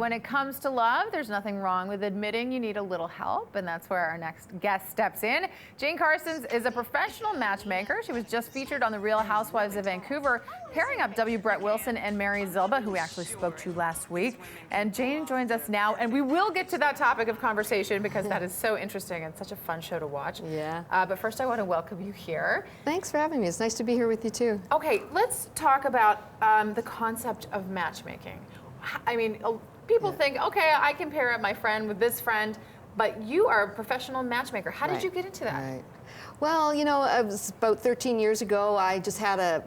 When it comes to love, there's nothing wrong with admitting you need a little help, and that's where our next guest steps in. Jane Carsten is a professional matchmaker. She was just featured on The Real Housewives of Vancouver, pairing up W. Brett Wilson and Mary Zilba, who we actually spoke to last week. And Jane joins us now, and we will get to that topic of conversation because that is so interesting and such a fun show to watch. Yeah. But first, I want to welcome you here. Thanks for having me. It's nice to be here with you, too. Okay, let's talk about the concept of matchmaking. I mean, people think, okay, I can pair up my friend with this friend, but you are a professional matchmaker. How did you get into that? Right. Well, you know, it was about 13 years ago. I just had a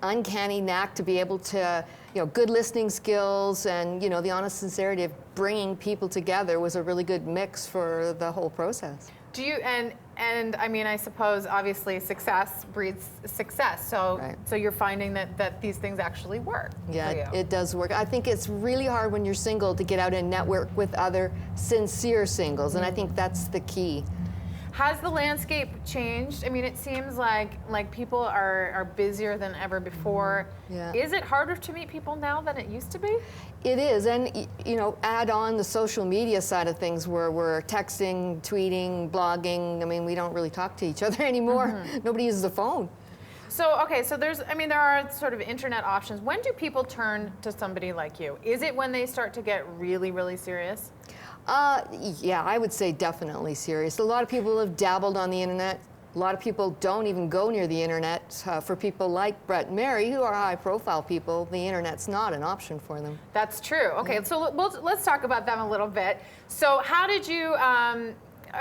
uncanny knack to be able to, good listening skills and, the honest sincerity of bringing people together was a really good mix for the whole process. Do you, and I mean, I suppose obviously success breeds success. So, so you're finding that these things actually work. Yeah, it does work. I think it's really hard when you're single to get out and network with other sincere singles, and I think that's the key. Has the landscape changed? I mean, it seems like people are busier than ever before. Yeah. Is it harder to meet people now than it used to be? It is, and add on the social media side of things where we're texting, tweeting, blogging. I mean, we don't really talk to each other anymore. Nobody uses the phone. So, okay, so there are sort of internet options. When do people turn to somebody like you? Is it when they start to get really, really serious? Yeah, I would say definitely serious. A lot of people have dabbled on the internet. A lot of people don't even go near the internet. For people like Brett and Mary, who are high-profile people, the internet's not an option for them. That's true. Okay, so let's talk about them a little bit. So how did you,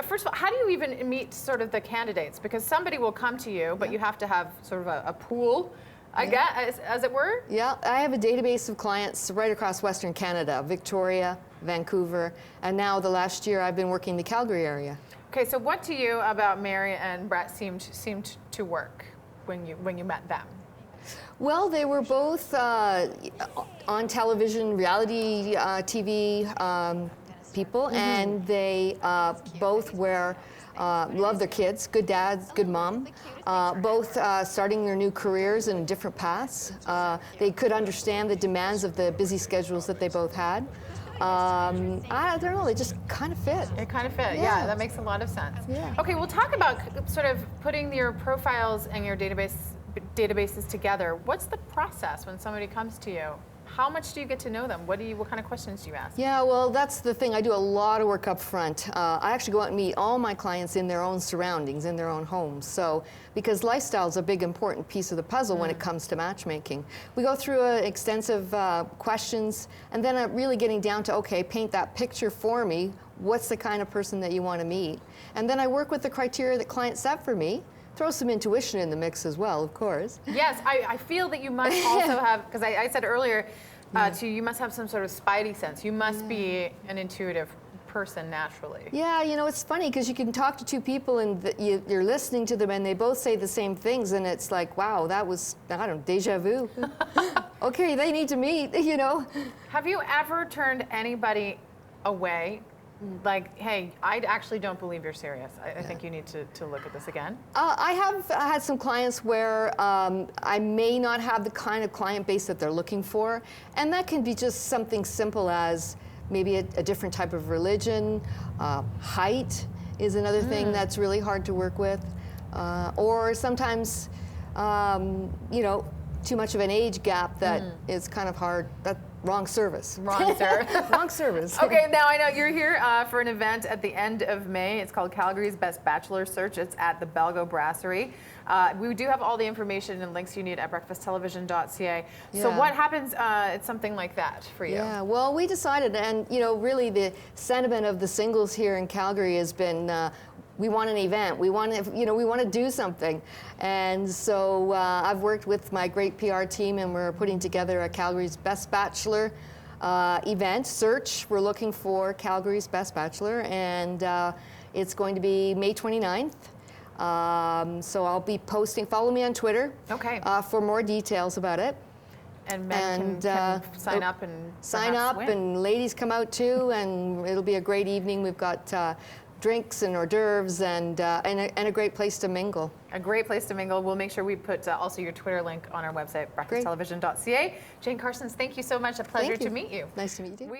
first of all, how do you even meet sort of the candidates? Because somebody will come to you, but you have to have sort of a pool, I guess, as it were? Yeah, I have a database of clients right across Western Canada, Victoria, Vancouver, and now the last year I've been working the Calgary area. Okay, so what to you about Mary and Brett seemed to work when you met them? Well, they were both on television, reality TV people, and they both love their kids, good dads, good mom, both starting their new careers in different paths. They could understand the demands of the busy schedules that they both had. I don't know, they just kind of fit. It kind of fit, yeah, that makes a lot of sense. Yeah. Okay, we'll talk about sort of putting your profiles and your databases together. What's the process when somebody comes to you? How much do you get to know them? What kind of questions do you ask? Yeah, well, that's the thing. I do a lot of work up front. I actually go out and meet all my clients in their own surroundings, in their own homes. So, because lifestyle is a big important piece of the puzzle when it comes to matchmaking. We go through extensive questions, and then really getting down to, okay, paint that picture for me. What's the kind of person that you want to meet? And then I work with the criteria that clients set for me. Throw some intuition in the mix as well, of course. Yes, I feel that you must also have, because I said earlier to you, you must have some sort of spidey sense. You must be an intuitive person naturally. Yeah, it's funny because you can talk to two people and you're listening to them and they both say the same things and it's like, wow, that was, I don't know, deja vu. Okay, they need to meet, Have you ever turned anybody away? Like, hey, I actually don't believe you're serious. I think you need to look at this again. I have had some clients where I may not have the kind of client base that they're looking for, and that can be just something simple as maybe a different type of religion. Height is another thing that's really hard to work with, or sometimes, too much of an age gap that is kind of hard. Wrong service. Wrong service. Wrong service. Okay, now I know you're here for an event at the end of May. It's called Calgary's Best Bachelor Search. It's at the Belgo Brasserie. We do have all the information and links you need at breakfasttelevision.ca. Yeah. So what happens at something like that for you? Yeah, well, we decided, and really the sentiment of the singles here in Calgary has been, we want an event. We want to, we want to do something. And so I've worked with my great PR team, and we're putting together a Calgary's Best Bachelor event search. We're looking for Calgary's Best Bachelor, and it's going to be May 29th. So I'll be posting. Follow me on Twitter. Okay. For more details about it. And men can sign up and sign up, win. And ladies come out too, and it'll be a great evening. We've got drinks and hors d'oeuvres and a great place to mingle. A great place to mingle. We'll make sure we put also your Twitter link on our website, breakfasttelevision.ca. Jane Carsten, thank you so much. A pleasure to meet you. Nice to meet you.